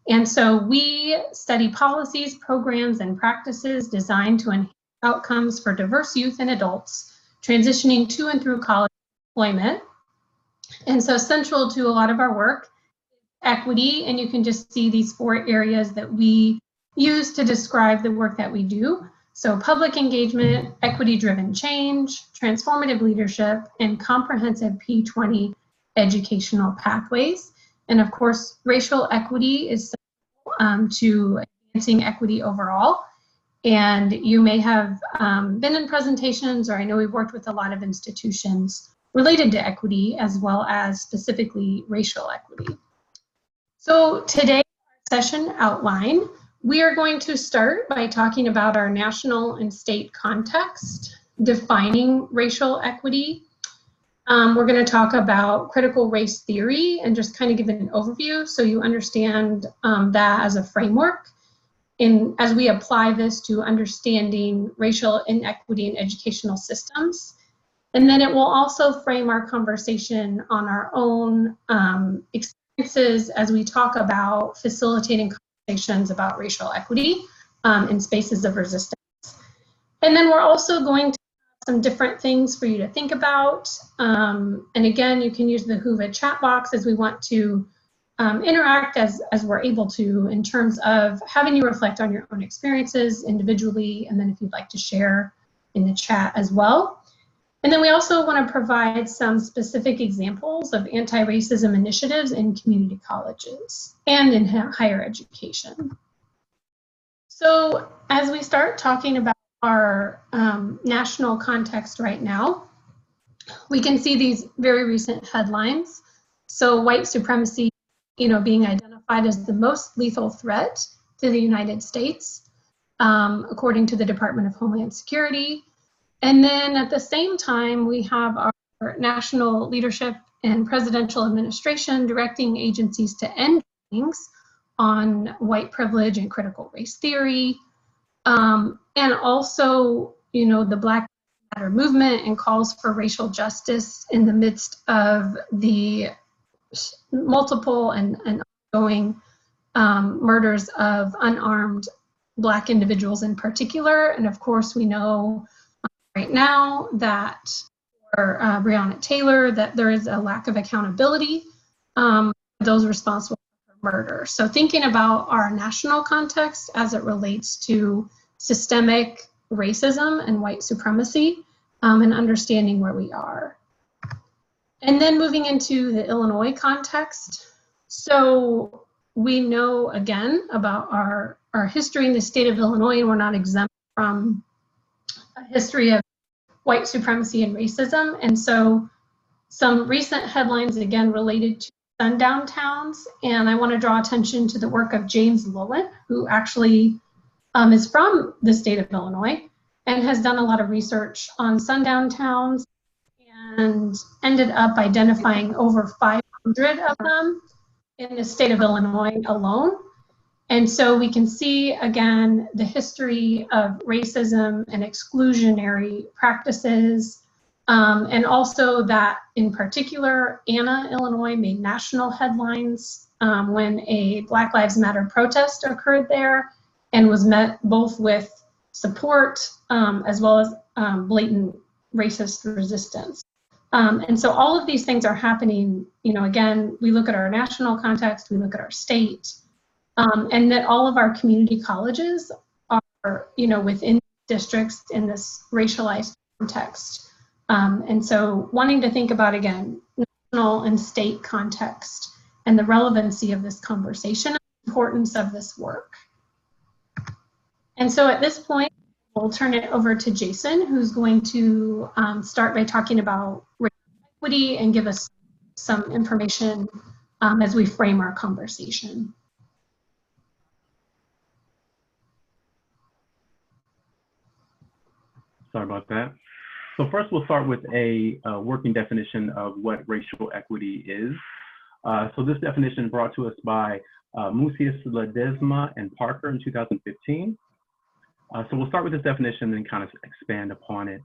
And so we study policies, programs, and practices designed to enhance outcomes for diverse youth and adults transitioning to and through college employment. And so central to a lot of our work, equity, and you can just see these 4 areas that we use to describe the work that we do. So public engagement, equity-driven change, transformative leadership, and comprehensive P20 educational pathways. And of course, racial equity is to advancing equity overall. And you may have been in presentations, or I know we've worked with a lot of institutions related to equity, as well as specifically racial equity. So today, our session outline, we are going to start by talking about our national and state context, defining racial equity. We're going to talk about critical race theory and just kind of give it an overview so you understand that as a framework. As we apply this to understanding racial inequity in educational systems. And then it will also frame our conversation on our own experiences as we talk about facilitating conversations about racial equity in spaces of resistance. And then we're also going to have some different things for you to think about. And again, you can use the Whova chat box as we want to interact as we're able to, in terms of having you reflect on your own experiences individually, and then if you'd like to share in the chat as well. And then we also want to provide some specific examples of anti-racism initiatives in community colleges and in higher education. So as we start talking about our national context right now, we can see these very recent headlines. So white supremacy, being identified as the most lethal threat to the United States, according to the Department of Homeland Security. And then at the same time, we have our national leadership and presidential administration directing agencies to end trainings on white privilege and critical race theory. And also, the Black Lives Matter movement and calls for racial justice in the midst of the multiple and ongoing murders of unarmed Black individuals in particular. And of course, we know right now that for Breonna Taylor, that there is a lack of accountability for those responsible for murder. So thinking about our national context as it relates to systemic racism and white supremacy, and understanding where we are. And then moving into the Illinois context. So we know, again, about our history in the state of Illinois, and we're not exempt from a history of white supremacy and racism. And so some recent headlines, again, related to sundown towns. And I want to draw attention to the work of James Lowin, who actually is from the state of Illinois and has done a lot of research on sundown towns and ended up identifying over 500 of them in the state of Illinois alone. And so we can see, again, the history of racism and exclusionary practices, and also that, in particular, Anna, Illinois made national headlines when a Black Lives Matter protest occurred there and was met both with support as well as blatant racist resistance. And so all of these things are happening, again, we look at our national context, we look at our state, and that all of our community colleges are, within districts in this racialized context. And so wanting to think about, again, national and state context and the relevancy of this conversation, and the importance of this work. And so at this point, we'll turn it over to Jason, who's going to start by talking about racial equity and give us some information as we frame our conversation. Sorry about that. So first, we'll start with a working definition of what racial equity is. So this definition brought to us by Musias Ledesma and Parker in 2015. So we'll start with this definition and kind of expand upon it.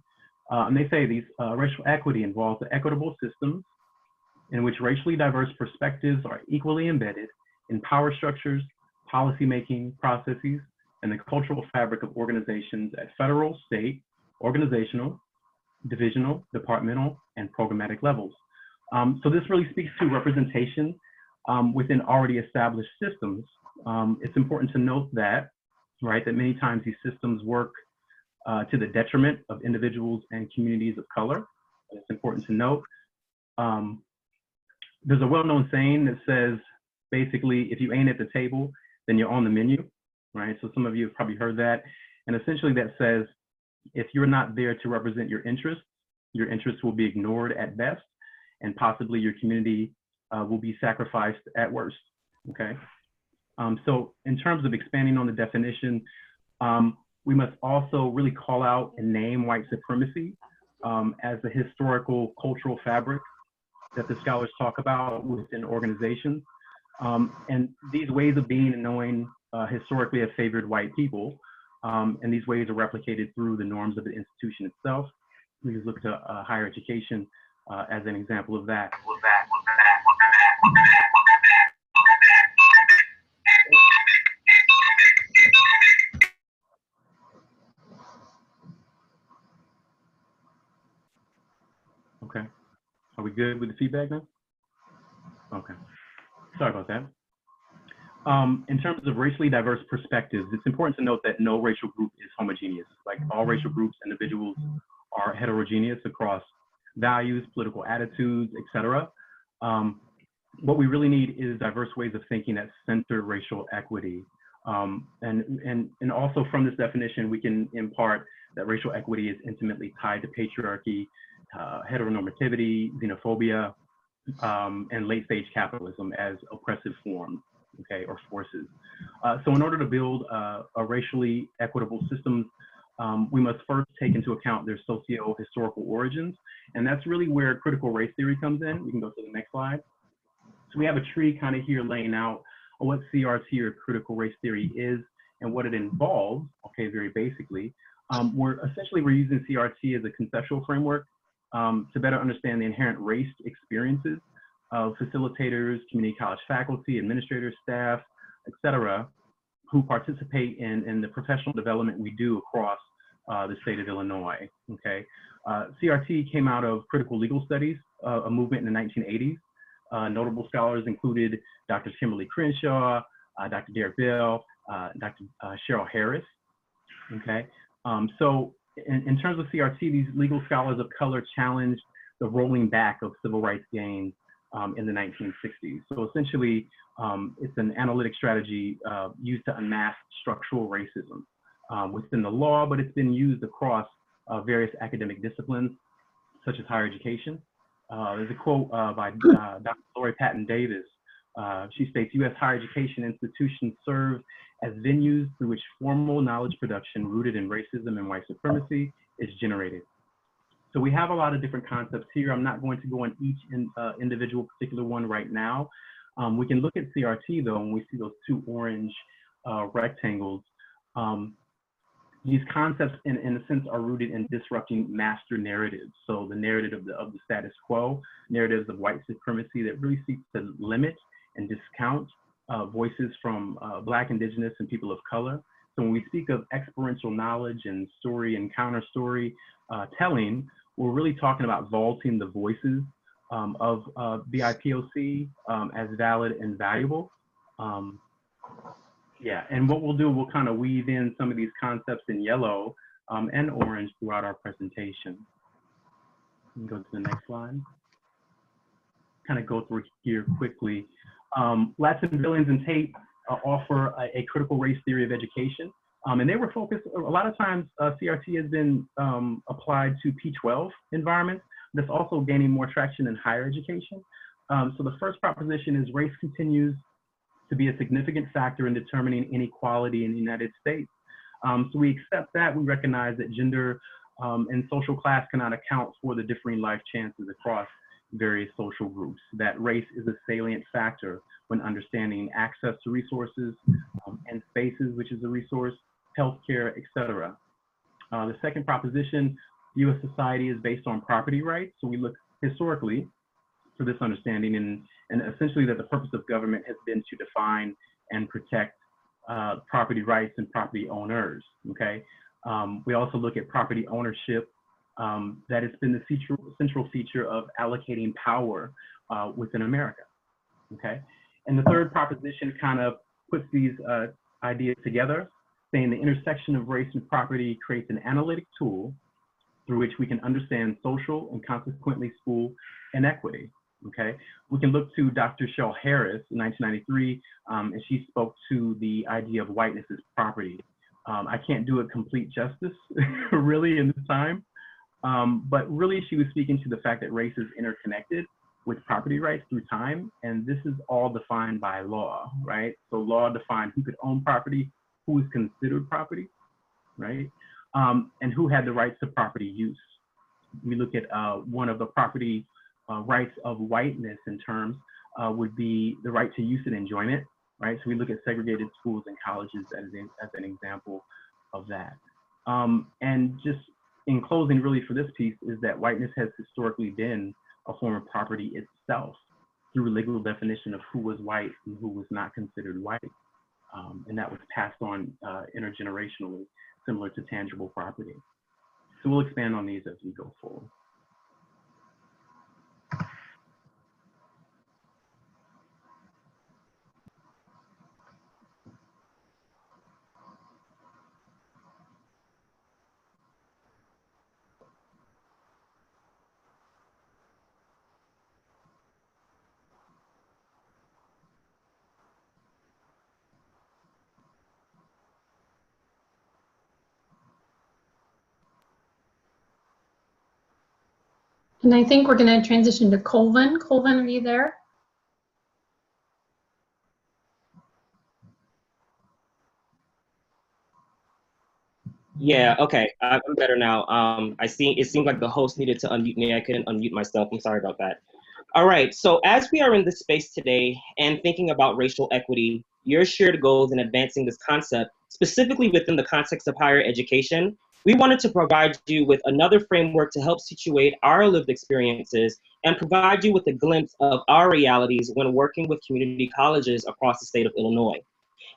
And they say these racial equity involves equitable systems in which racially diverse perspectives are equally embedded in power structures, policymaking processes, and the cultural fabric of organizations at federal, state, organizational, divisional, departmental, and programmatic levels. So this really speaks to representation within already established systems. It's important to note that, right, that many times these systems work to the detriment of individuals and communities of color. It's important to note. There's a well-known saying that says, basically, if you ain't at the table, then you're on the menu, right? So some of you have probably heard that. And essentially that says, if you're not there to represent your interests will be ignored at best, and possibly your community will be sacrificed at worst, okay? So in terms of expanding on the definition, we must also really call out and name white supremacy as the historical cultural fabric that the scholars talk about within organizations. And these ways of being and knowing historically have favored white people. And these ways are replicated through the norms of the institution itself. We just look to higher education as an example of that. Okay, are we good with the feedback now? Okay, sorry about that. In terms of racially diverse perspectives, it's important to note that no racial group is homogeneous. Like all racial groups, individuals are heterogeneous across values, political attitudes, etc. What we really need is diverse ways of thinking that center racial equity. And also from this definition, we can impart that racial equity is intimately tied to patriarchy, heteronormativity, xenophobia, and late stage capitalism as oppressive forms, okay, or forces. So in order to build a racially equitable system, we must first take into account their socio-historical origins. And that's really where critical race theory comes in. We can go to the next slide. So we have a tree kind of here laying out what CRT or critical race theory is and what it involves, okay, very basically. We're using CRT as a conceptual framework to better understand the inherent race experiences of facilitators, community college faculty, administrators, staff, etc., who participate in the professional development we do across the state of Illinois, okay? CRT came out of critical legal studies, a movement in the 1980s. Notable scholars included Dr. Kimberly Crenshaw, Dr. Derek Bell, Dr. Cheryl Harris, okay? So in terms of CRT, these legal scholars of color challenged the rolling back of civil rights gains in the 1960s. So essentially, it's an analytic strategy used to unmask structural racism within the law, but it's been used across various academic disciplines, such as higher education. There's a quote by Dr. Lori Patton Davis. She states, U.S. higher education institutions serve as venues through which formal knowledge production rooted in racism and white supremacy is generated. So we have a lot of different concepts here. I'm not going to go on each individual particular one right now. We can look at CRT though, and we see those two orange rectangles. These concepts, in a sense, are rooted in disrupting master narratives. So the narrative of the status quo, narratives of white supremacy that really seeks to limit and discount voices from Black, Indigenous, and people of color. So when we speak of experiential knowledge and story and counter story telling, we're really talking about vaulting the voices of BIPOC as valid and valuable. Yeah, and what we'll do, we'll kind of weave in some of these concepts in yellow and orange throughout our presentation. Go to the next slide. Kind of go through here quickly. Latson, Billings, and Tate offer a critical race theory of education. And they were focused, a lot of times CRT has been applied to P12 environments. That's also gaining more traction in higher education. So the first proposition is race continues to be a significant factor in determining inequality in the United States. So we accept that. We recognize that gender and social class cannot account for the differing life chances across various social groups, that race is a salient factor when understanding access to resources and spaces, which is a resource, healthcare, etc. The second proposition, U.S. society is based on property rights. So we look historically for this understanding and essentially that the purpose of government has been to define and protect property rights and property owners, okay? We also look at property ownership. That has been the central feature of allocating power within America, okay? And the third proposition kind of puts these ideas together, saying the intersection of race and property creates an analytic tool through which we can understand social and consequently school inequity, okay? We can look to Dr. Shell Harris in 1993, and she spoke to the idea of whiteness as property. I can't do it complete justice, really, in this time, but really she was speaking to the fact that race is interconnected with property rights through time, and this is all defined by law, right? So law defined who could own property, who is considered property, right? And who had the rights to property use. We look at one of the property rights of whiteness in terms would be the right to use and enjoyment, right? So we look at segregated schools and colleges as an example of that. And just in closing, really for this piece, is that whiteness has historically been a form of property itself through legal definition of who was white and who was not considered white. And that was passed on intergenerationally, similar to tangible property. So we'll expand on these as we go forward. And I think we're going to transition to Colvin. Colvin, are you there? Yeah, okay, I'm better now. It seemed like the host needed to unmute me. I couldn't unmute myself. I'm sorry about that. All right, so as we are in this space today and thinking about racial equity, your shared goals in advancing this concept, specifically within the context of higher education, we wanted to provide you with another framework to help situate our lived experiences and provide you with a glimpse of our realities when working with community colleges across the state of Illinois.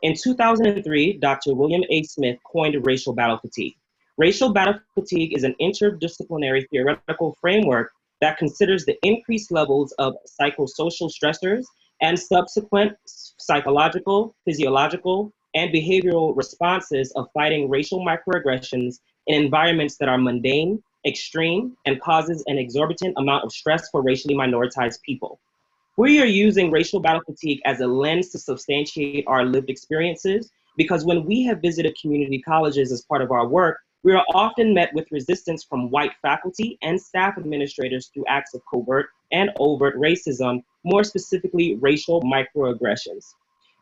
In 2003, Dr. William A. Smith coined racial battle fatigue. Racial battle fatigue is an interdisciplinary theoretical framework that considers the increased levels of psychosocial stressors and subsequent psychological, physiological, and behavioral responses of fighting racial microaggressions in environments that are mundane, extreme, and causes an exorbitant amount of stress for racially minoritized people. We are using racial battle fatigue as a lens to substantiate our lived experiences, because when we have visited community colleges as part of our work, we are often met with resistance from white faculty and staff administrators through acts of covert and overt racism, more specifically racial microaggressions.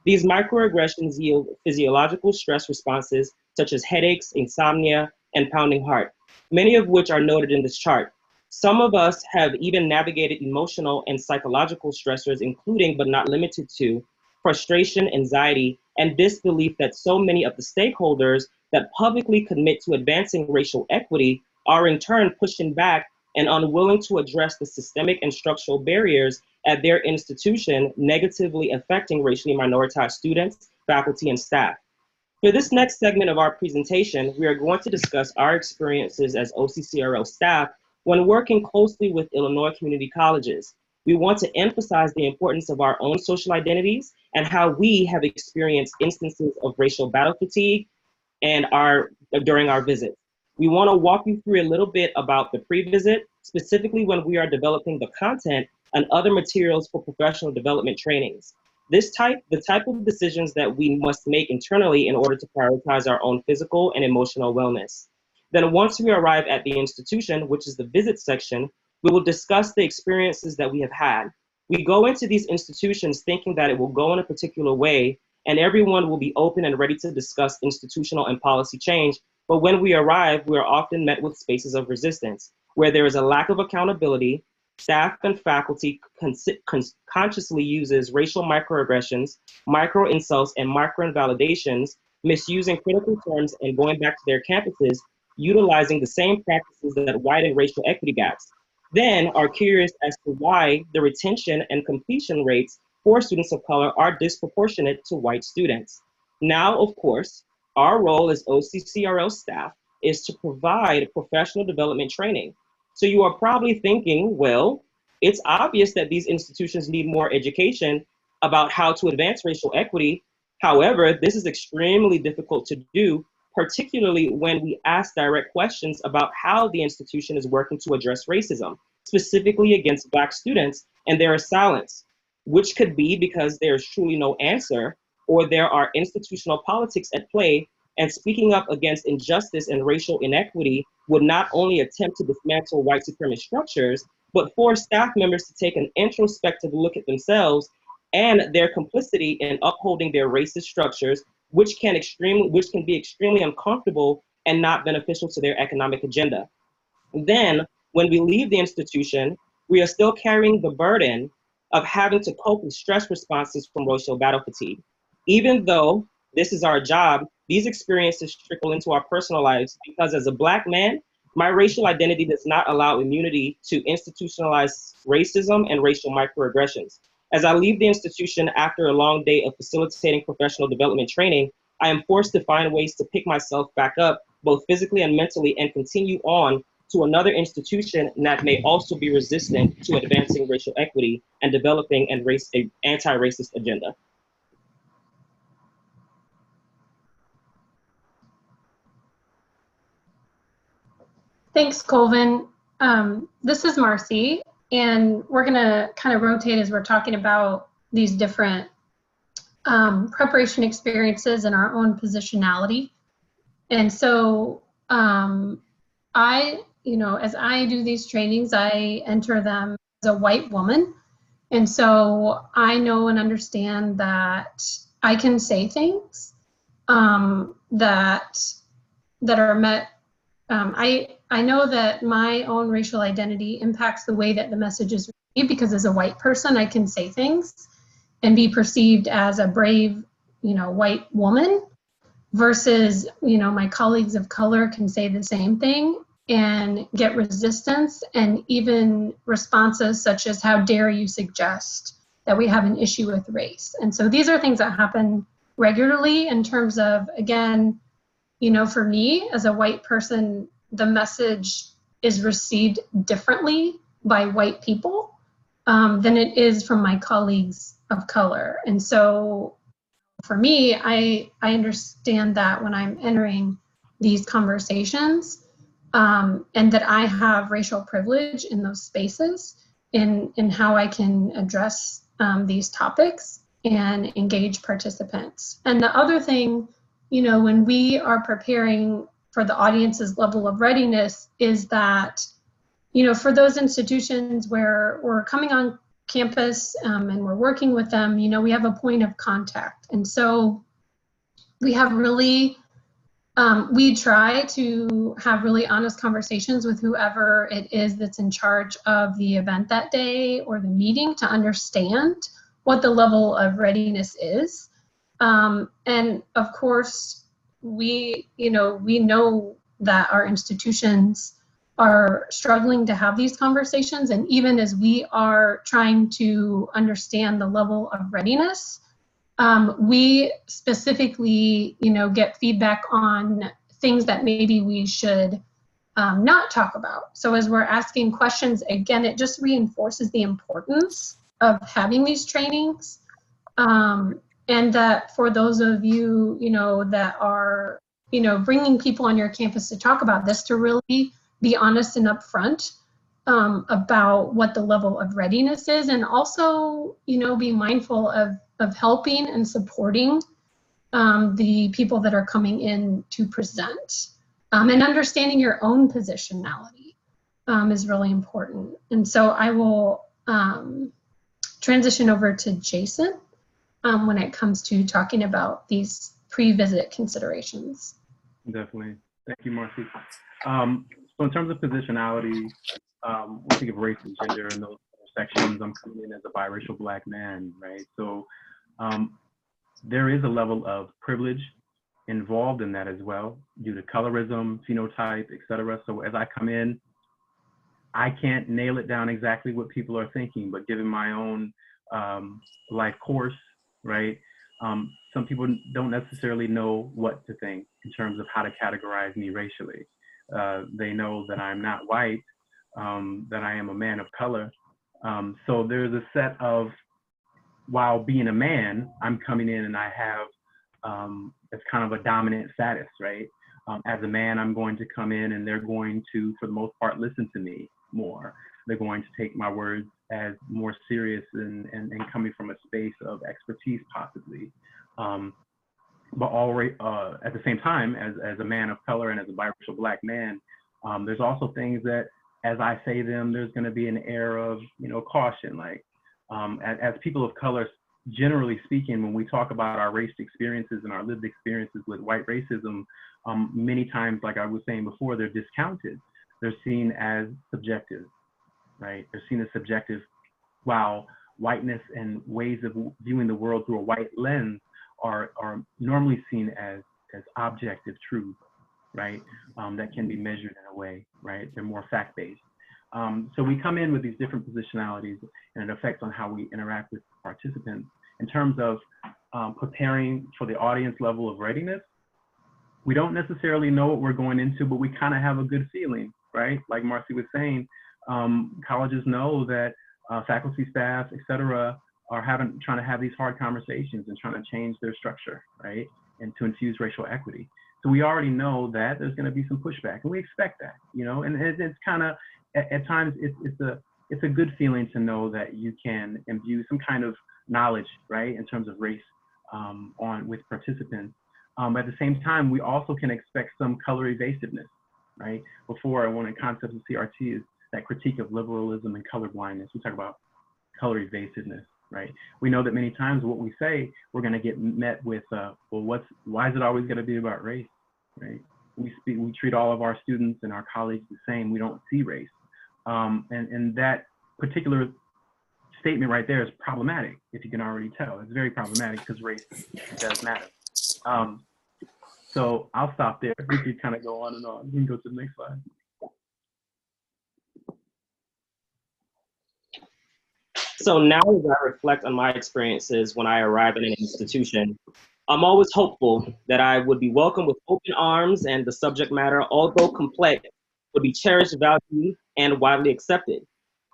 These microaggressions yield physiological stress responses such as headaches, insomnia, and pounding heart, many of which are noted in this chart. Some of us have even navigated emotional and psychological stressors, including but not limited to frustration, anxiety, and disbelief that so many of the stakeholders that publicly commit to advancing racial equity are in turn pushing back and unwilling to address the systemic and structural barriers at their institution negatively affecting racially minoritized students, faculty, and staff. For this next segment of our presentation, we are going to discuss our experiences as OCCRL staff when working closely with Illinois community colleges. We want to emphasize the importance of our own social identities and how we have experienced instances of racial battle fatigue and during our visits. We want to walk you through a little bit about the pre-visit, specifically when we are developing the content and other materials for professional development trainings. The type of decisions that we must make internally in order to prioritize our own physical and emotional wellness. Then once we arrive at the institution, which is the visit section, we will discuss the experiences that we have had. We go into these institutions thinking that it will go in a particular way and everyone will be open and ready to discuss institutional and policy change. But when we arrive, we are often met with spaces of resistance, where there is a lack of accountability. Staff and faculty consciously uses racial microaggressions, micro insults, and micro invalidations, misusing critical terms and going back to their campuses, utilizing the same practices that widen racial equity gaps. Then are curious as to why the retention and completion rates for students of color are disproportionate to white students. Now, of course, our role as OCCRL staff is to provide professional development training. So you are probably thinking, well, it's obvious that these institutions need more education about how to advance racial equity. However, this is extremely difficult to do, particularly when we ask direct questions about how the institution is working to address racism, specifically against Black students, and there is silence, which could be because there is truly no answer, or there are institutional politics at play, and speaking up against injustice and racial inequity would not only attempt to dismantle white supremacist structures, but force staff members to take an introspective look at themselves and their complicity in upholding their racist structures, which can be extremely uncomfortable and not beneficial to their economic agenda. Then, when we leave the institution, we are still carrying the burden of having to cope with stress responses from racial battle fatigue. Even though this is our job, these experiences trickle into our personal lives because as a Black man, my racial identity does not allow immunity to institutionalized racism and racial microaggressions. As I leave the institution after a long day of facilitating professional development training, I am forced to find ways to pick myself back up, both physically and mentally, and continue on to another institution that may also be resistant to advancing racial equity and developing an anti-racist agenda. Thanks, Colvin. This is Marcy, and we're going to kind of rotate as we're talking about these different preparation experiences and our own positionality. And so as I do these trainings, I enter them as a white woman. And so I know and understand that I can say things that are met. I know that my own racial identity impacts the way that the message is received, because as a white person, I can say things and be perceived as a brave, white woman, versus, my colleagues of color can say the same thing and get resistance and even responses such as, how dare you suggest that we have an issue with race? And so these are things that happen regularly in terms of, again, for me as a white person, the message is received differently by white people than it is from my colleagues of color. And so for me, I understand that when I'm entering these conversations, and that I have racial privilege in those spaces in how I can address these topics and engage participants. And the other thing, when we are preparing for the audience's level of readiness, is that, for those institutions where we're coming on campus and we're working with them, we have a point of contact. And so we have really, we try to have really honest conversations with whoever it is that's in charge of the event that day or the meeting, to understand what the level of readiness is. And of course, we know that our institutions are struggling to have these conversations. And even as we are trying to understand the level of readiness, we specifically, get feedback on things that maybe we should not talk about. So as we're asking questions, again, it just reinforces the importance of having these trainings. And that for those of you, that are, bringing people on your campus to talk about this, to really be honest and upfront about what the level of readiness is, and also, be mindful of helping and supporting the people that are coming in to present. And understanding your own positionality is really important. And so I will transition over to Jason when it comes to talking about these pre-visit considerations. Definitely. Thank you, Marcy. So in terms of positionality, we think of race and gender and those intersections. I'm coming in as a biracial Black man, right? So there is a level of privilege involved in that as well, due to colorism, phenotype, et cetera. So as I come in, I can't nail it down exactly what people are thinking, but given my own life course, right, some people don't necessarily know what to think in terms of how to categorize me racially. They know that I'm not white, that I am a man of color. So there's a set of, while being a man, I'm coming in and I have, it's kind of a dominant status, right? As a man, I'm going to come in and they're going to, for the most part, listen to me more. They're going to take my words as more serious and coming from a space of expertise, possibly. But already, at the same time, as a man of color and as a biracial Black man, there's also things that, as I say them, there's going to be an air of, caution. Like, as people of color, generally speaking, when we talk about our race experiences and our lived experiences with white racism, many times, like I was saying before, they're discounted. They're seen as subjective, right? They're seen as subjective, while whiteness and ways of viewing the world through a white lens are normally seen as objective truth, right? That can be measured in a way, right? They're more fact-based. So we come in with these different positionalities, and it affects on how we interact with participants. In terms of preparing for the audience level of readiness, we don't necessarily know what we're going into, but we kind of have a good feeling, right? Like Marcy was saying, colleges know that faculty, staff, et cetera, are trying to have these hard conversations and trying to change their structure, right? And to infuse racial equity. So we already know that there's going to be some pushback, and we expect that, and it's kind of, at times, it's a good feeling to know that you can imbue some kind of knowledge, right, in terms of race with participants. At the same time, we also can expect some color evasiveness, right? Before, one of the concepts of CRT is that critique of liberalism and colorblindness. We talk about color evasiveness, right? We know that many times what we say, we're going to get met with, well, why is it always going to be about race, right? We treat all of our students and our colleagues the same. We don't see race. And that particular statement right there is problematic, if you can already tell. It's very problematic because race does matter. So I'll stop there. We could kind of go on and on. We can go to the next slide. So now as I reflect on my experiences when I arrive at an institution, I'm always hopeful that I would be welcomed with open arms and the subject matter, although complex, would be cherished, valued, and widely accepted.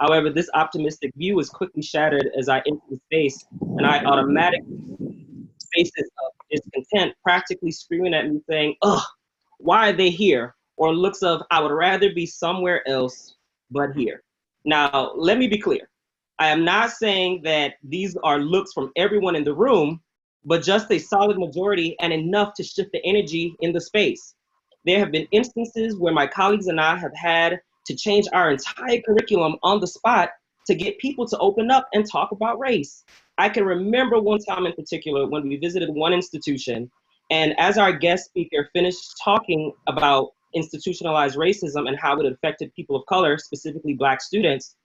However, this optimistic view is quickly shattered as I enter the space, and I automatically spaces of discontent practically screaming at me saying, ugh, why are they here? Or looks of, I would rather be somewhere else but here. Now, let me be clear. I am not saying that these are looks from everyone in the room, but just a solid majority and enough to shift the energy in the space. There have been instances where my colleagues and I have had to change our entire curriculum on the spot to get people to open up and talk about race. I can remember one time in particular when we visited one institution, and as our guest speaker finished talking about institutionalized racism and how it affected people of color, specifically Black students,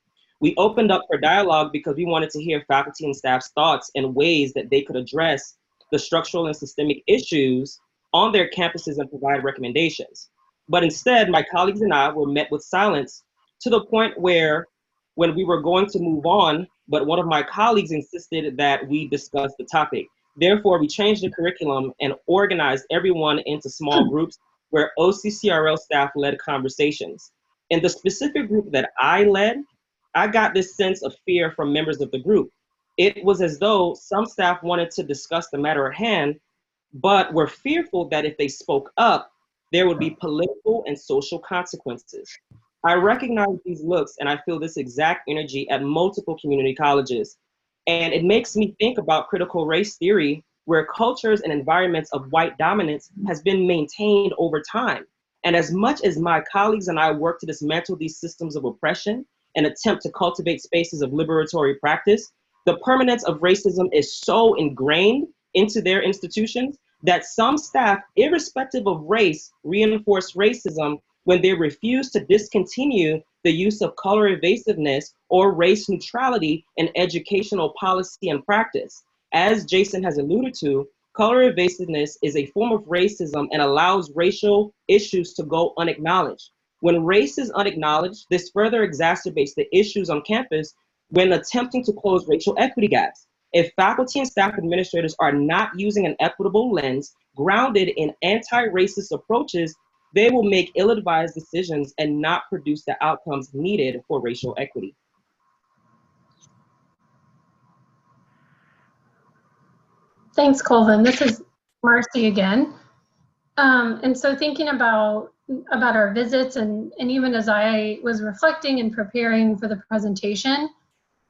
we opened up for dialogue because we wanted to hear faculty and staff's thoughts and ways that they could address the structural and systemic issues on their campuses and provide recommendations. But instead, my colleagues and I were met with silence to the point where when we were going to move on, but one of my colleagues insisted that we discuss the topic. Therefore, we changed the curriculum and organized everyone into small groups where OCCRL staff led conversations. In the specific group that I led, I got this sense of fear from members of the group. It was as though some staff wanted to discuss the matter at hand, but were fearful that if they spoke up, there would be political and social consequences. I recognize these looks and I feel this exact energy at multiple community colleges. And it makes me think about critical race theory, where cultures and environments of white dominance has been maintained over time. And as much as my colleagues and I work to dismantle these systems of oppression and attempt to cultivate spaces of liberatory practice, the permanence of racism is so ingrained into their institutions that some staff, irrespective of race, reinforce racism when they refuse to discontinue the use of color evasiveness or race neutrality in educational policy and practice. As Jason has alluded to, color evasiveness is a form of racism and allows racial issues to go unacknowledged. When race is unacknowledged, this further exacerbates the issues on campus when attempting to close racial equity gaps. If faculty and staff administrators are not using an equitable lens grounded in anti-racist approaches, they will make ill-advised decisions and not produce the outcomes needed for racial equity. Thanks, Colvin. This is Marcy again. And so thinking about our visits and even as I was reflecting and preparing for the presentation,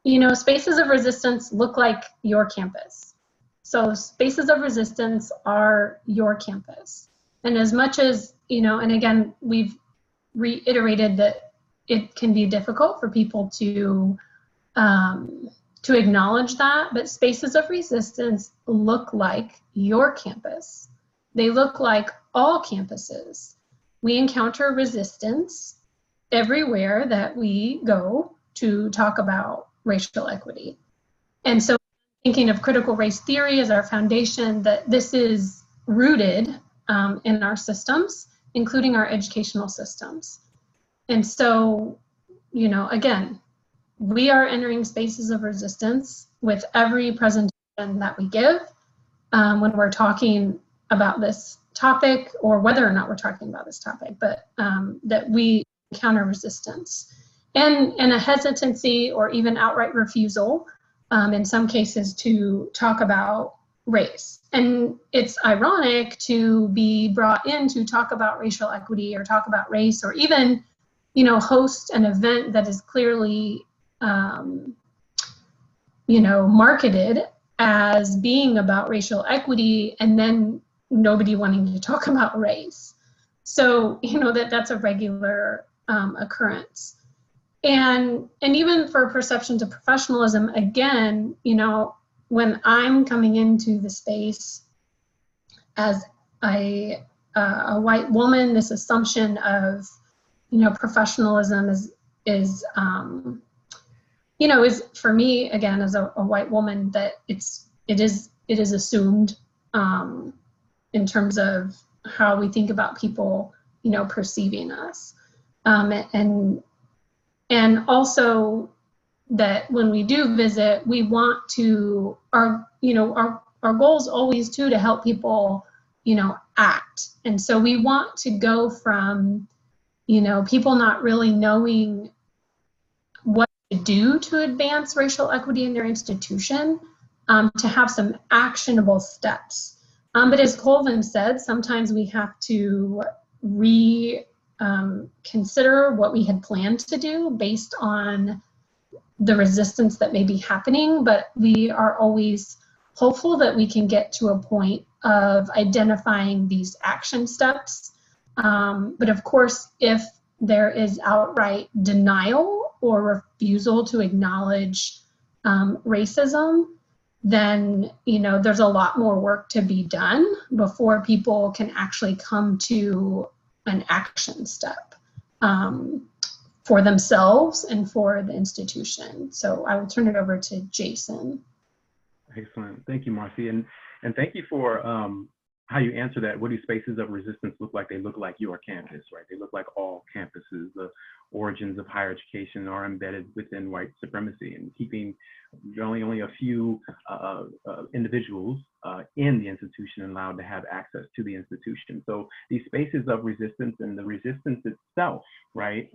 you know, spaces of resistance look like your campus. So spaces of resistance are your campus. And as much as, you know, and again, we've reiterated that it can be difficult for people to acknowledge that, but spaces of resistance look like your campus. They look like all campuses. We encounter resistance everywhere that we go to talk about racial equity. And so thinking of critical race theory as our foundation, that this is rooted in our systems, including our educational systems. And so, you know, again, we are entering spaces of resistance with every presentation that we give when we're talking about this topic, or whether or not we're talking about this topic, but that we encounter resistance and a hesitancy or even outright refusal in some cases to talk about race. And it's ironic to be brought in to talk about racial equity or talk about race, or even, you know, host an event that is clearly you know, marketed as being about racial equity, and then nobody wanting to talk about race. So, you know, that's a regular occurrence. And even for perceptions of professionalism, again, you know, when I'm coming into the space as a white woman, this assumption of, you know, professionalism is you know, is for me, again, as a white woman, that it is assumed in terms of how we think about people, you know, perceiving us, and also that when we do visit, we want to our goal is always to help people, you know, act. And so we want to go from, you know, people not really knowing what to do to advance racial equity in their institution, to have some actionable steps. But as Colvin said, sometimes we have to consider what we had planned to do based on the resistance that may be happening, but we are always hopeful that we can get to a point of identifying these action steps. But of course, if there is outright denial or refusal to acknowledge racism, then, you know, there's a lot more work to be done before people can actually come to an action step for themselves and for the institution. So I will turn it over to Jason. Excellent. Thank you, Marcy. And thank you for how you answer that. What do spaces of resistance look like? They look like your campus, right? They look like all campuses. The origins of higher education are embedded within white supremacy, and keeping only a few individuals in the institution allowed to have access to the institution. So these spaces of resistance, and the resistance itself, right,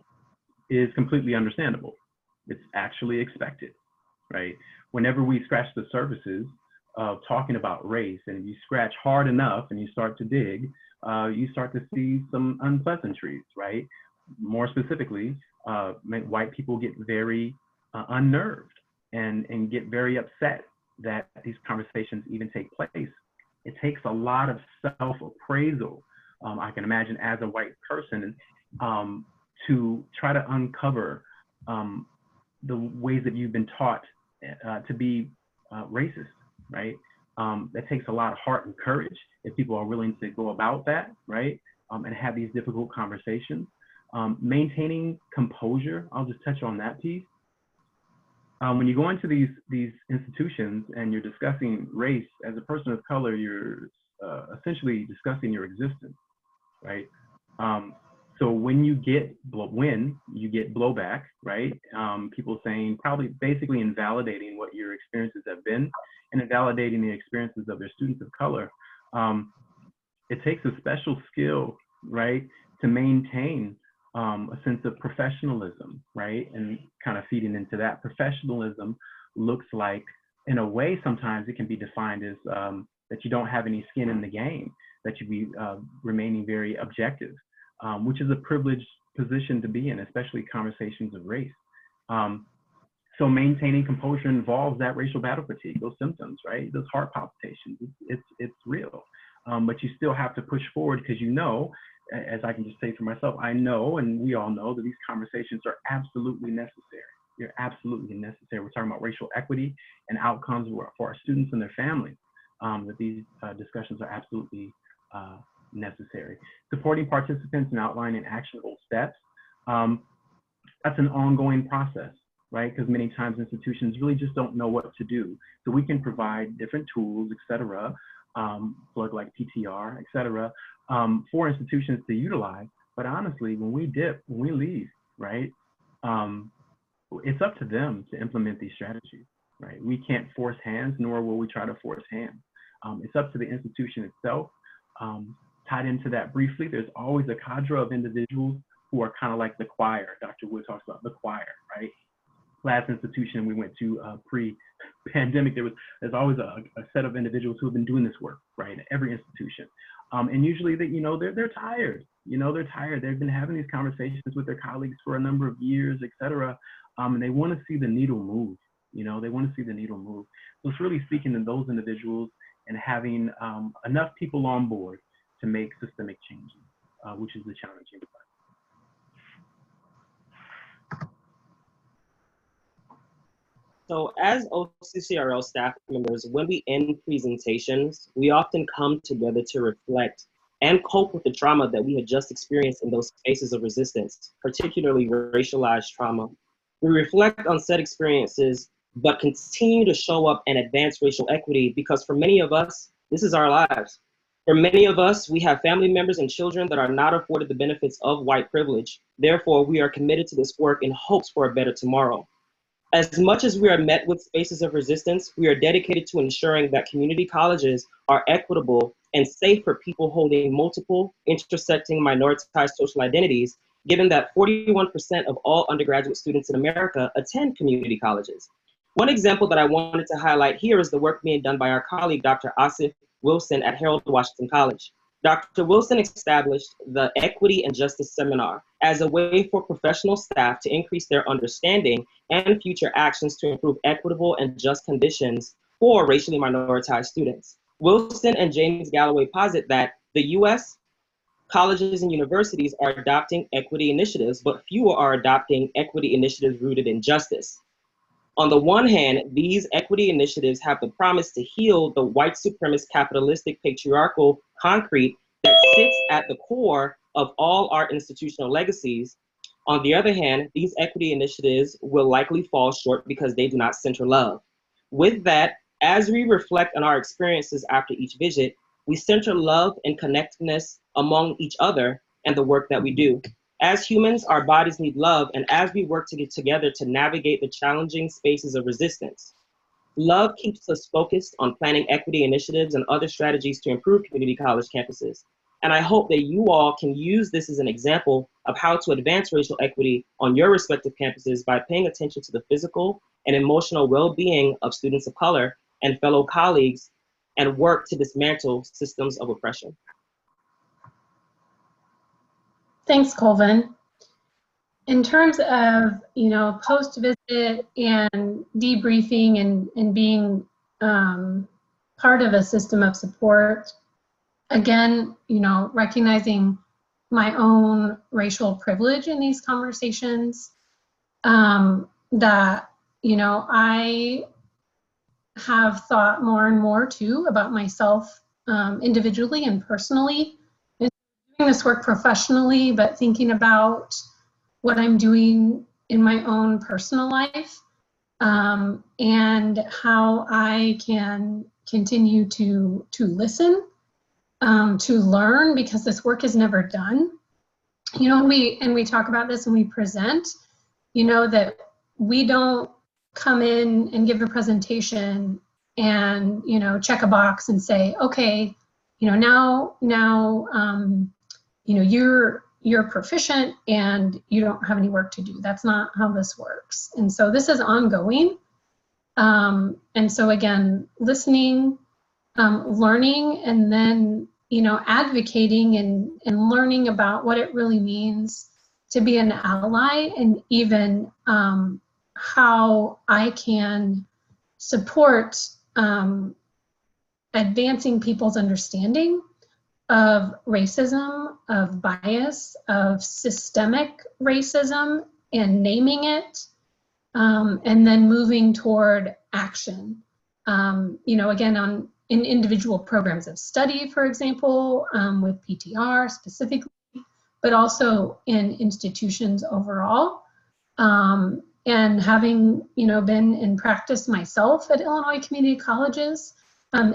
is completely understandable. It's actually expected, right? Whenever we scratch the surfaces of talking about race, and you scratch hard enough and you start to dig, you start to see some unpleasantries, right? More specifically, white people get very unnerved and get very upset that these conversations even take place. It takes a lot of self-appraisal, I can imagine, as a white person, to try to uncover the ways that you've been taught to be racist, right? That takes a lot of heart and courage if people are willing to go about that, right? And have these difficult conversations. Maintaining composure, I'll just touch on that piece. When you go into these institutions and you're discussing race, as a person of color, you're essentially discussing your existence, right? So when you get blowback, right? People saying, probably basically invalidating what your experiences have been and invalidating the experiences of their students of color. It takes a special skill, right, to maintain a sense of professionalism, right? And kind of feeding into that, professionalism looks like, in a way, sometimes it can be defined as that you don't have any skin in the game, that you be remaining very objective, which is a privileged position to be in, especially conversations of race. So maintaining composure involves that racial battle fatigue, those symptoms, right? Those heart palpitations, it's real. But you still have to push forward because you know, as I can just say for myself, I know, and we all know, that these conversations are absolutely necessary. They're absolutely necessary. We're talking about racial equity and outcomes for our students and their families, that these discussions are absolutely necessary. Supporting participants and outlining actionable steps, that's an ongoing process, right? Because many times institutions really just don't know what to do. So we can provide different tools, et cetera, plug like PTR, et cetera, for institutions to utilize. But honestly, when we leave, right, it's up to them to implement these strategies, right? We can't force hands, nor will we try to force hands. It's up to the institution itself. Tied into that briefly, there's always a cadre of individuals who are kind of like the choir. Dr. Wood talks about the choir, right? Last institution we went to pre-pandemic, there's always a set of individuals who have been doing this work, right? In every institution. And usually they're tired. They're tired. They've been having these conversations with their colleagues for a number of years, et cetera. And they want to see the needle move. They want to see the needle move. So it's really speaking to those individuals and having enough people on board to make systemic changes, which is the challenging part. So as OCCRL staff members, when we end presentations, we often come together to reflect and cope with the trauma that we had just experienced in those spaces of resistance, particularly racialized trauma. We reflect on said experiences, but continue to show up and advance racial equity because for many of us, this is our lives. For many of us, we have family members and children that are not afforded the benefits of white privilege. Therefore, we are committed to this work in hopes for a better tomorrow. As much as we are met with spaces of resistance, we are dedicated to ensuring that community colleges are equitable and safe for people holding multiple intersecting minoritized social identities, given that 41% of all undergraduate students in America attend community colleges. One example that I wanted to highlight here is the work being done by our colleague, Dr. Asif Wilson at Harold Washington College. Dr. Wilson established the Equity and Justice Seminar as a way for professional staff to increase their understanding and future actions to improve equitable and just conditions for racially minoritized students. Wilson and James Galloway posit that the US colleges and universities are adopting equity initiatives, but fewer are adopting equity initiatives rooted in justice. On the one hand, these equity initiatives have the promise to heal the white supremacist capitalistic patriarchal concrete that sits at the core of all our institutional legacies. On the other hand, these equity initiatives will likely fall short because they do not center love. With that, as we reflect on our experiences after each visit, we center love and connectedness among each other and the work that we do. As humans, our bodies need love, and as we work to get together to navigate the challenging spaces of resistance, love keeps us focused on planning equity initiatives and other strategies to improve community college campuses. And I hope that you all can use this as an example of how to advance racial equity on your respective campuses by paying attention to the physical and emotional well-being of students of color and fellow colleagues and work to dismantle systems of oppression. Thanks, Colvin. In terms of, post-visit and debriefing and being part of a system of support, again, recognizing my own racial privilege in these conversations, that, I have thought more and more too about myself individually and personally. This work professionally, but thinking about what I'm doing in my own personal life and how I can continue to listen, to learn, because this work is never done. you know, we talk about this and we present, you know, that we don't come in and give a presentation and, you know, check a box and say, okay, you know, now, you know, you're proficient and you don't have any work to do. That's not how this works. And so this is ongoing. And so again, listening, learning, and then, you know, advocating and learning about what it really means to be an ally, and even how I can support advancing people's understanding of racism, of bias, of systemic racism, and naming it, and then moving toward action. You know, again, in individual programs of study, for example, with PTR specifically, but also in institutions overall. And having, you know, been in practice myself at Illinois community colleges,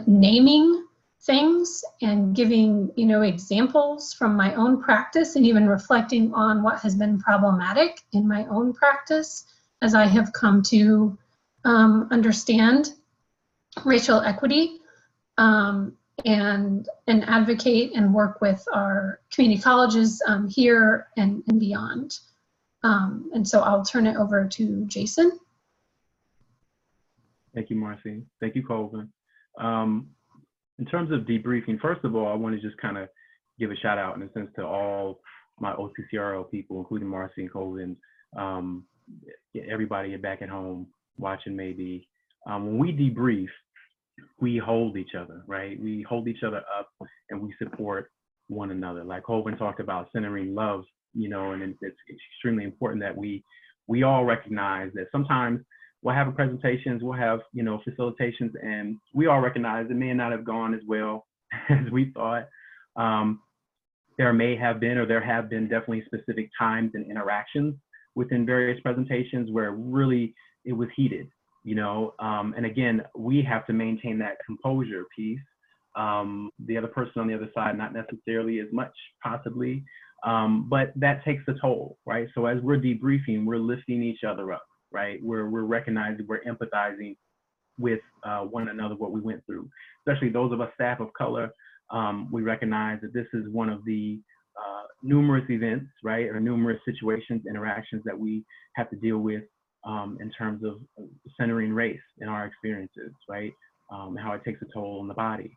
naming things and giving, you know, examples from my own practice, and even reflecting on what has been problematic in my own practice as I have come to understand racial equity, and advocate and work with our community colleges here and beyond. And so I'll turn it over to Jason. Thank you, Marcy. Thank you, Colvin. In terms of debriefing, first of all, I want to just kind of give a shout out in a sense to all my OCCRL people, including Marcy and Colvin, everybody back at home watching maybe. When we debrief, we hold each other, right? We hold each other up and we support one another. Like Colvin talked about centering love, you know, and it's extremely important that we all recognize that sometimes we'll have presentations, we'll have, you know, facilitations, and we all recognize it may not have gone as well as we thought. There may have been, or there have been definitely specific times and interactions within various presentations where really it was heated, you know, and again, we have to maintain that composure piece. The other person on the other side, not necessarily as much, possibly, but that takes a toll, right? So as we're debriefing, we're lifting each other up, right? We're recognizing, we're empathizing with one another, what we went through, especially those of us staff of color. We recognize that this is one of the numerous events, right, or numerous situations, interactions that we have to deal with in terms of centering race in our experiences, right, and how it takes a toll on the body.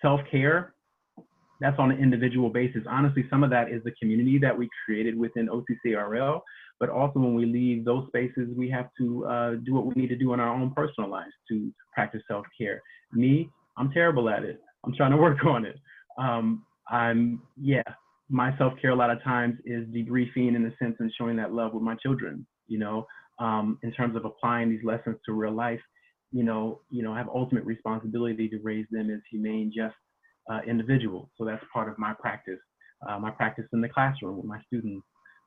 Self-care, that's on an individual basis. Honestly, some of that is the community that we created within OCCRL, but also when we leave those spaces, we have to do what we need to do in our own personal lives to practice self-care. Me, I'm terrible at it. I'm trying to work on it. My self-care a lot of times is debriefing in the sense and showing that love with my children, you know, in terms of applying these lessons to real life, you know, I have ultimate responsibility to raise them as humane, just individuals. So that's part of my practice in the classroom with my students.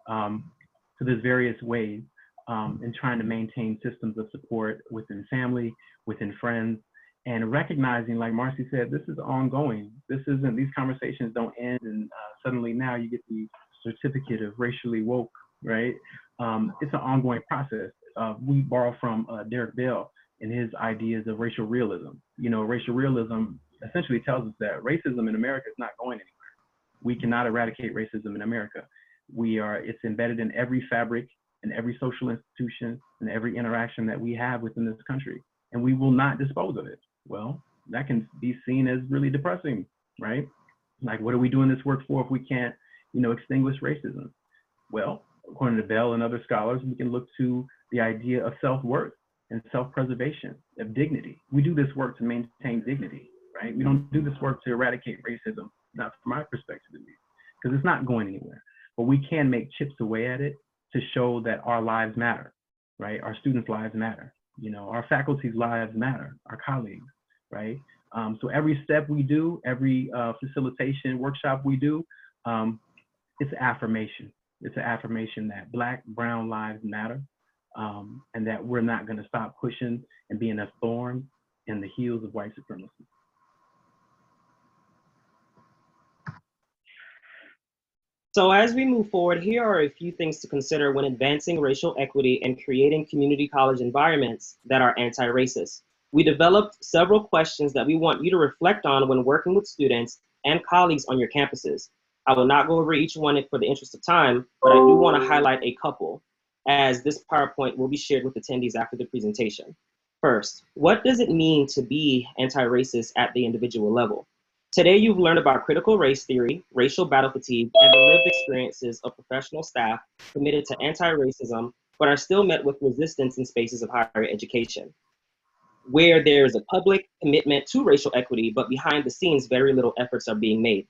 So there's various ways in trying to maintain systems of support within family, within friends, and recognizing, like Marcy said, this is ongoing. These conversations don't end and suddenly now you get the certificate of racially woke, right? It's an ongoing process. We borrow from Derek Bell and his ideas of racial realism. You know, racial realism essentially tells us that racism in America is not going anywhere. We cannot eradicate racism in America. It's embedded in every fabric, in every social institution, and every interaction that we have within this country, and we will not dispose of it. Well, that can be seen as really depressing, right? Like, what are we doing this work for if we can't, you know, extinguish racism? Well, according to Bell and other scholars, we can look to the idea of self-worth and self-preservation, of dignity. We do this work to maintain dignity, right? We don't do this work to eradicate racism, not from my perspective at least, because it's not going anywhere. But we can make chips away at it to show that our lives matter, right? Our students' lives matter. You know, our faculty's lives matter, our colleagues, right? So every step we do, every facilitation workshop we do, it's affirmation. It's an affirmation that Black, brown lives matter, and that we're not gonna stop pushing and being a thorn in the heels of white supremacy. So as we move forward, here are a few things to consider when advancing racial equity and creating community college environments that are anti-racist. We developed several questions that we want you to reflect on when working with students and colleagues on your campuses. I will not go over each one for the interest of time, but I do want to highlight a couple, as this PowerPoint will be shared with attendees after the presentation. First, what does it mean to be anti-racist at the individual level? Today, you've learned about critical race theory, racial battle fatigue, and the lived experiences of professional staff committed to anti-racism, but are still met with resistance in spaces of higher education, where there is a public commitment to racial equity, but behind the scenes, very little efforts are being made.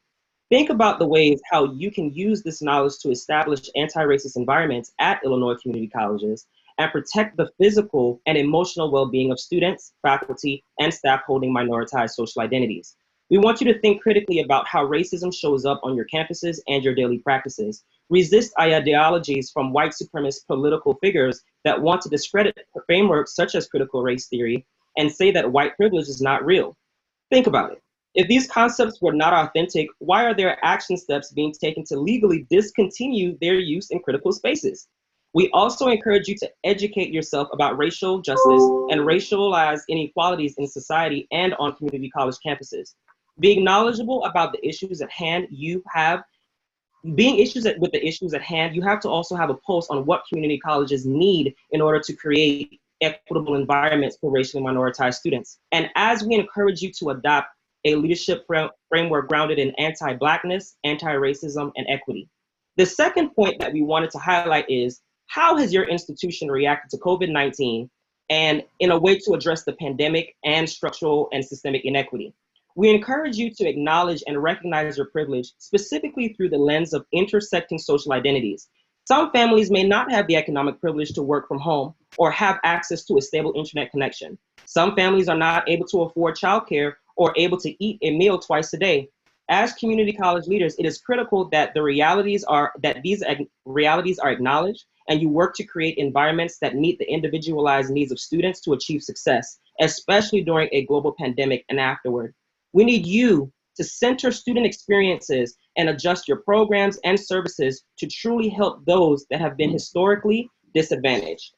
Think about the ways how you can use this knowledge to establish anti-racist environments at Illinois community colleges and protect the physical and emotional well-being of students, faculty, and staff holding minoritized social identities. We want you to think critically about how racism shows up on your campuses and your daily practices. Resist ideologies from white supremacist political figures that want to discredit frameworks such as critical race theory and say that white privilege is not real. Think about it. If these concepts were not authentic, why are there action steps being taken to legally discontinue their use in critical spaces? We also encourage you to educate yourself about racial justice and racialized inequalities in society and on community college campuses. Being knowledgeable about the issues at hand, with the issues at hand, you have to also have a pulse on what community colleges need in order to create equitable environments for racially minoritized students. And as we encourage you to adopt a leadership framework grounded in anti-Blackness, anti-racism, and equity. The second point that we wanted to highlight is, how has your institution reacted to COVID-19 and in a way to address the pandemic and structural and systemic inequity? We encourage you to acknowledge and recognize your privilege, specifically through the lens of intersecting social identities. Some families may not have the economic privilege to work from home or have access to a stable internet connection. Some families are not able to afford childcare or able to eat a meal twice a day. As community college leaders, it is critical that these realities are acknowledged and you work to create environments that meet the individualized needs of students to achieve success, especially during a global pandemic and afterward. We need you to center student experiences and adjust your programs and services to truly help those that have been historically disadvantaged.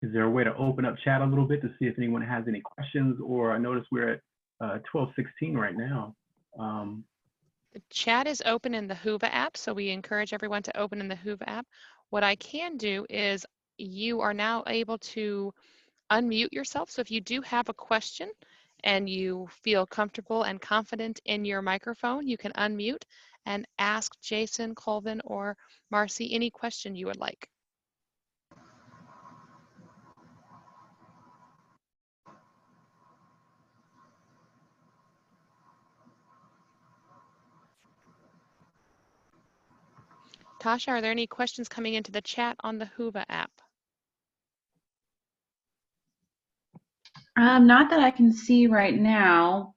Is there a way to open up chat a little bit to see if anyone has any questions? Or I notice we're at 12:16 right now. The chat is open in the Whova app, so we encourage everyone to open in the Whova app. What I can do is you are now able to unmute yourself. So if you do have a question and you feel comfortable and confident in your microphone, you can unmute and ask Jason, Colvin, or Marcy any question you would like. Tasha, are there any questions coming into the chat on the Whova app? Not that I can see right now.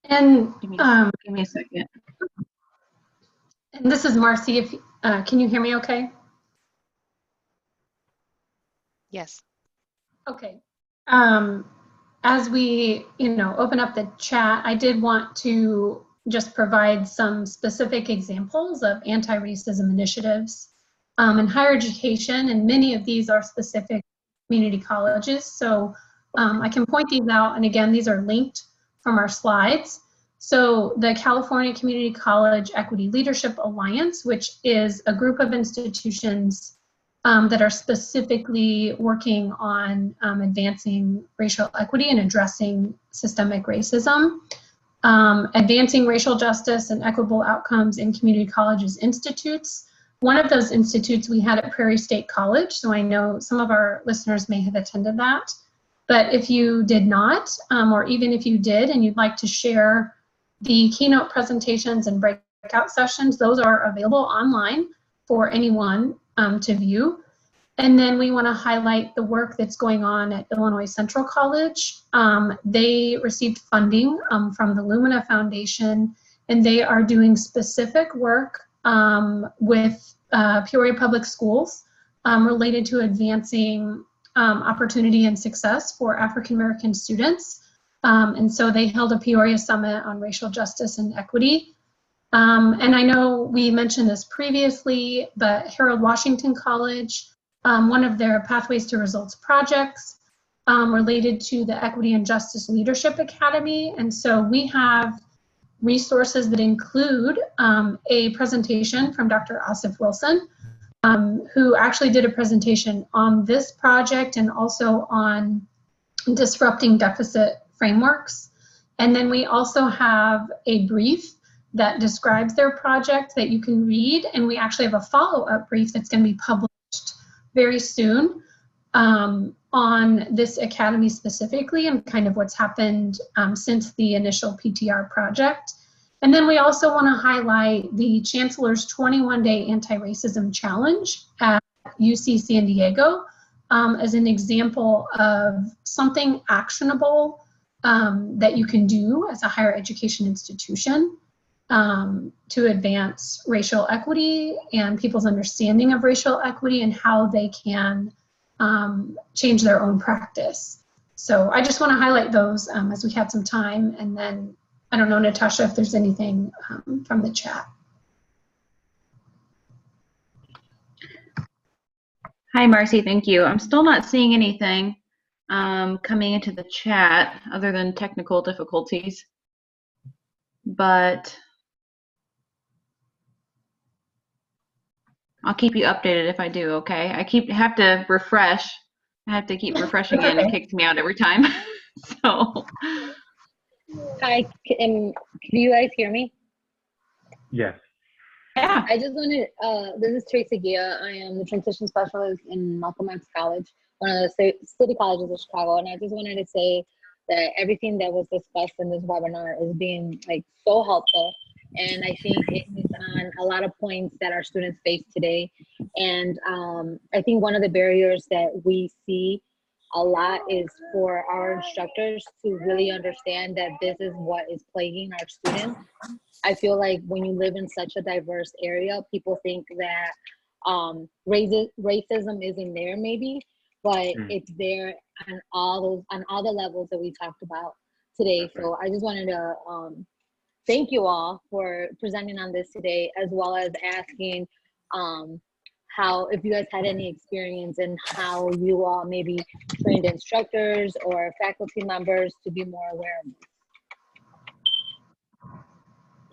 And Give me a second. And this is Marcy. If can you hear me okay? Yes. Okay. As we, open up the chat, I did want to just provide some specific examples of anti-racism initiatives in higher education, and many of these are specific community colleges. So I can point these out, and again, these are linked from our slides. So the California Community College Equity Leadership Alliance, which is a group of institutions that are specifically working on advancing racial equity and addressing systemic racism. Advancing Racial Justice and Equitable Outcomes in Community Colleges Institutes. One of those institutes we had at Prairie State College, so I know some of our listeners may have attended that. But if you did not, or even if you did and you'd like to share the keynote presentations and breakout sessions, those are available online for anyone to view. And then we want to highlight the work that's going on at Illinois Central College. They received funding from the Lumina Foundation, and they are doing specific work with Peoria Public Schools related to advancing opportunity and success for African American students. And so they held a Peoria Summit on racial justice and equity. And I know we mentioned this previously, but Harold Washington College, one of their Pathways to Results projects related to the Equity and Justice Leadership Academy. And so we have resources that include a presentation from Dr. Asif Wilson, who actually did a presentation on this project and also on disrupting deficit frameworks. And then we also have a brief that describes their project that you can read, and we actually have a follow-up brief that's going to be published very soon on this academy specifically and kind of what's happened since the initial PTR project. And then we also want to highlight the Chancellor's 21-day anti-racism challenge at UC San Diego as an example of something actionable that you can do as a higher education institution to advance racial equity and people's understanding of racial equity and how they can change their own practice. So I just want to highlight those as we had some time. And then I don't know, Natasha, if there's anything from the chat. Hi, Marcy, thank you. I'm still not seeing anything coming into the chat other than technical difficulties. But I'll keep you updated if I do, okay? Have to refresh. I have to keep refreshing it and it kicks me out every time. So. Hi, can you guys hear me? Yes. Yeah. I just wanted, this is Tracy Gia. I am the transition specialist in Malcolm X College, one of the city colleges of Chicago. And I just wanted to say that everything that was discussed in this webinar is being like so helpful. And I think it is on a lot of points that our students face today. And I think one of the barriers that we see a lot is for our instructors to really understand that this is what is plaguing our students. I feel like when you live in such a diverse area, people think that racism isn't there maybe, but it's there on all the levels that we talked about today. So I just wanted to thank you all for presenting on this today, as well as asking how, if you guys had any experience in how you all maybe trained instructors or faculty members to be more aware of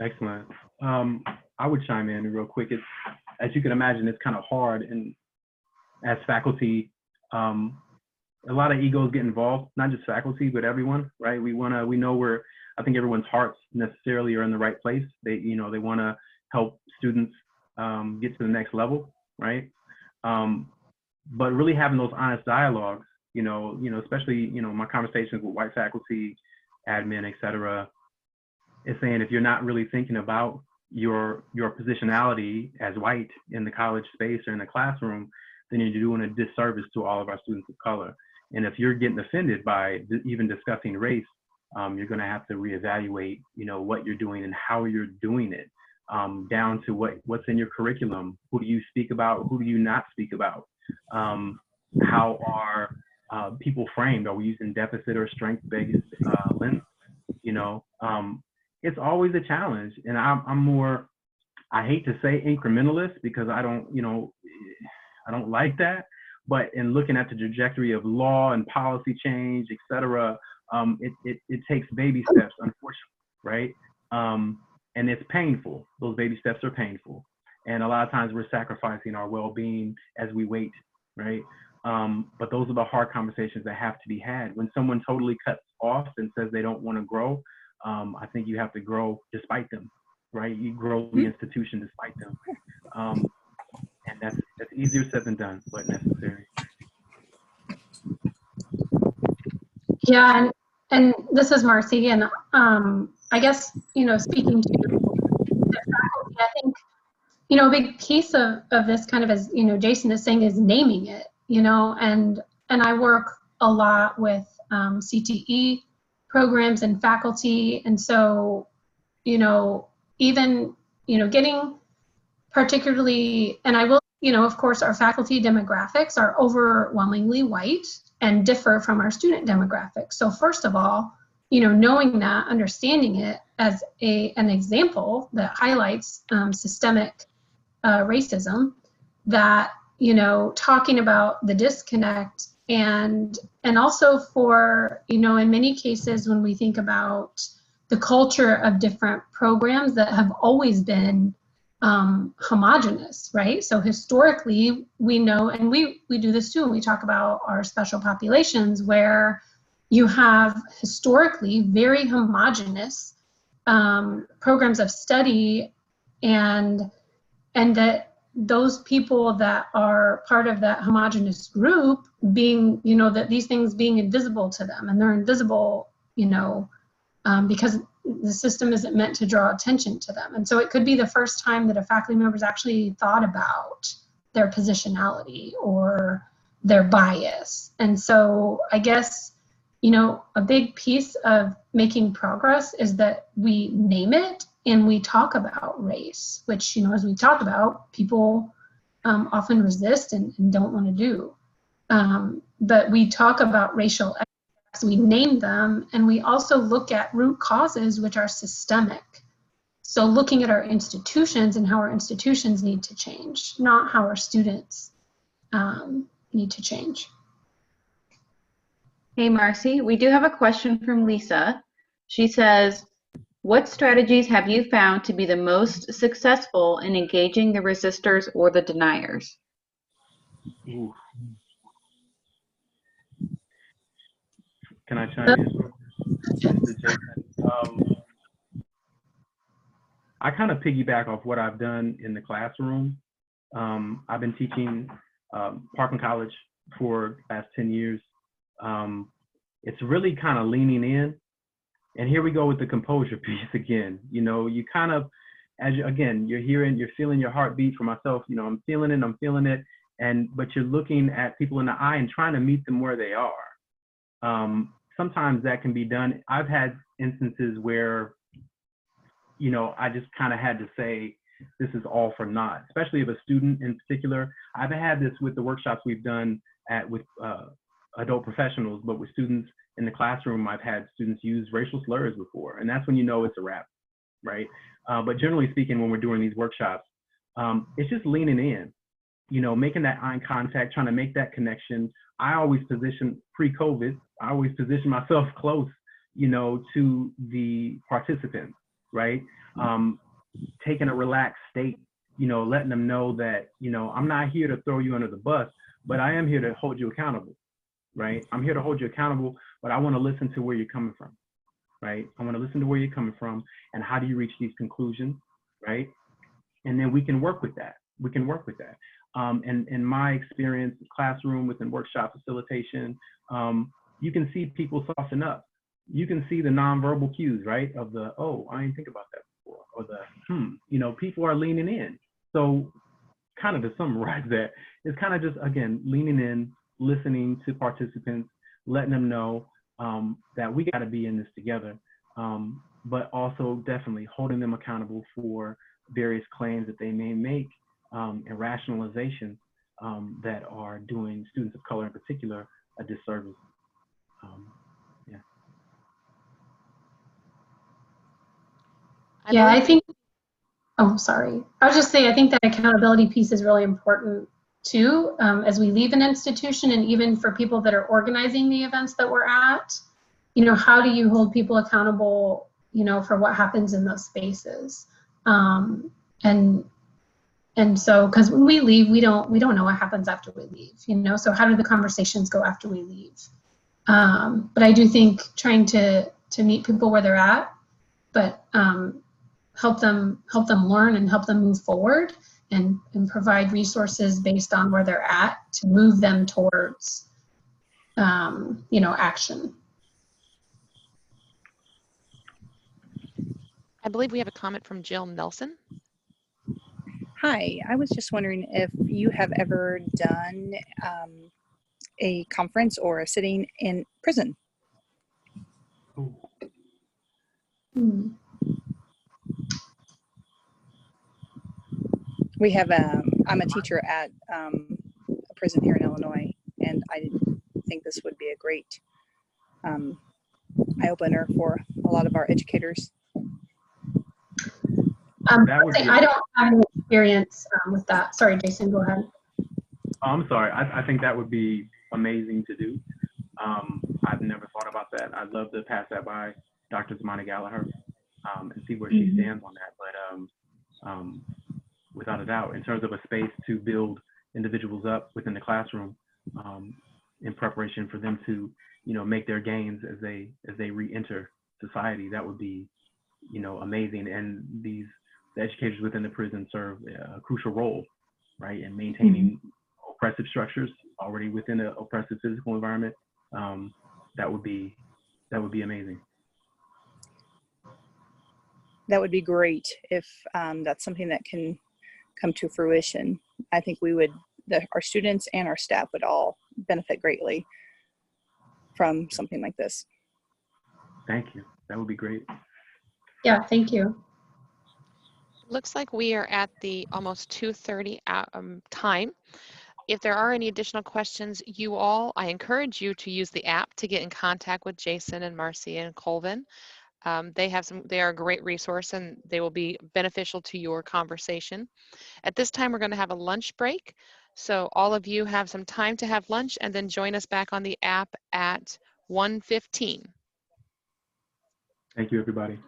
this. Excellent. I would chime in real quick. As you can imagine, it's kind of hard, and as faculty, a lot of egos get involved, not just faculty, but everyone, right? I think everyone's hearts necessarily are in the right place. They want to help students get to the next level, right? But really having those honest dialogues, especially, my conversations with white faculty, admin, et cetera, is saying if you're not really thinking about your positionality as white in the college space or in the classroom, then you're doing a disservice to all of our students of color. And if you're getting offended by even discussing race, you're going to have to reevaluate, what you're doing and how you're doing it, down to what's in your curriculum. Who do you speak about? Who do you not speak about? How are people framed? Are we using deficit or strength-based lens? It's always a challenge, and I'm more, I hate to say incrementalist because I don't like that. But in looking at the trajectory of law and policy change, et cetera, it takes baby steps, unfortunately, right? And it's painful. Those baby steps are painful. And a lot of times we're sacrificing our well-being as we wait, right? But those are the hard conversations that have to be had. When someone totally cuts off and says they don't want to grow, I think you have to grow despite them, right? You grow the institution despite them. And that's easier said than done, but necessary. Yeah, and this is Marcy, and I guess, speaking to the faculty, I think, a big piece of this kind of, as, Jason is saying, is naming it, and I work a lot with CTE programs and faculty, and so, even, getting particularly, and I will of course, our faculty demographics are overwhelmingly white and differ from our student demographics. So first of all, knowing that, understanding it as an example that highlights systemic racism, that, talking about the disconnect, and also for, in many cases when we think about the culture of different programs that have always been homogenous, right? So historically, we know, and we do this too when we talk about our special populations, where you have historically very homogenous programs of study, and that those people that are part of that homogenous group being, that these things being invisible to them, and they're invisible, because the system isn't meant to draw attention to them. And so it could be the first time that a faculty member's actually thought about their positionality or their bias. And so I guess, a big piece of making progress is that we name it and we talk about race, which, as we talked about, people often resist and don't want to do. But we talk about racial equity, we name them, and we also look at root causes, which are systemic. So looking at our institutions and how our institutions need to change, not how our students need to change. Hey, Marcy, we do have a question from Lisa. She says, what strategies have you found to be the most successful in engaging the resistors or the deniers? Ooh. Can I chime in? I kind of piggyback off what I've done in the classroom. I've been teaching Parkland College for the past 10 years. It's really kind of leaning in. And here we go with the composure piece again. You kind of, you're feeling your heartbeat. For myself, I'm feeling it. But you're looking at people in the eye and trying to meet them where they are. Sometimes that can be done. I've had instances where, I just kind of had to say, this is all for naught, especially if a student in particular. I've had this with the workshops we've done with adult professionals, but with students in the classroom, I've had students use racial slurs before, and that's when it's a wrap, right? But generally speaking, when we're doing these workshops, it's just leaning in, making that eye contact, trying to make that connection. I always position pre-COVID, I always position myself close, to the participants, right? Taking a relaxed state, letting them know that, I'm not here to throw you under the bus, but I am here to hold you accountable, right? I'm here to hold you accountable, but I want to listen to where you're coming from, right? I want to listen to where you're coming from and how do you reach these conclusions, right? And then we can work with that. And in my experience, classroom, within workshop facilitation, you can see people soften up. You can see the nonverbal cues, right? Of the, oh, I didn't think about that before, or the, people are leaning in. So kind of to summarize that, it's kind of just, again, leaning in, listening to participants, letting them know that we got to be in this together, but also definitely holding them accountable for various claims that they may make and rationalizations that are doing students of color in particular a disservice. Yeah, I think, oh, sorry. I was just saying, I think that accountability piece is really important too, as we leave an institution, and even for people that are organizing the events that we're at, how do you hold people accountable, for what happens in those spaces? And so, because when we leave, we don't know what happens after we leave, so how do the conversations go after we leave? But I do think trying to meet people where they're at, but help them learn and help them move forward, and provide resources based on where they're at to move them towards, action. I believe we have a comment from Jill Nelson. Hi, I was just wondering if you have ever done a conference or a sitting in prison. We have I'm a teacher at a prison here in Illinois, and I think this would be a great eye-opener for a lot of our educators. That would be I don't have any experience with that. Sorry, Jason, go ahead. I'm sorry. I think that would be amazing to do. I've never thought about that. I'd love to pass that by Dr. Zamani Gallagher and see where she stands on that. But without a doubt, in terms of a space to build individuals up within the classroom in preparation for them to, you know, make their gains as they re-enter society, that would be, you know, amazing. And the educators within the prison serve a crucial role, right, in maintaining oppressive structures already within an oppressive physical environment. That would be amazing. That would be great if that's something that can come to fruition. I think we would, our students and our staff would all benefit greatly from something like this. Thank you. That would be great. Yeah, thank you. Looks like we are at the almost 2:30 time. If there are any additional questions, I encourage you to use the app to get in contact with Jason and Marcy and Colvin. They are a great resource and they will be beneficial to your conversation. At this time, we're going to have a lunch break. So all of you have some time to have lunch and then join us back on the app at 1:15. Thank you, everybody.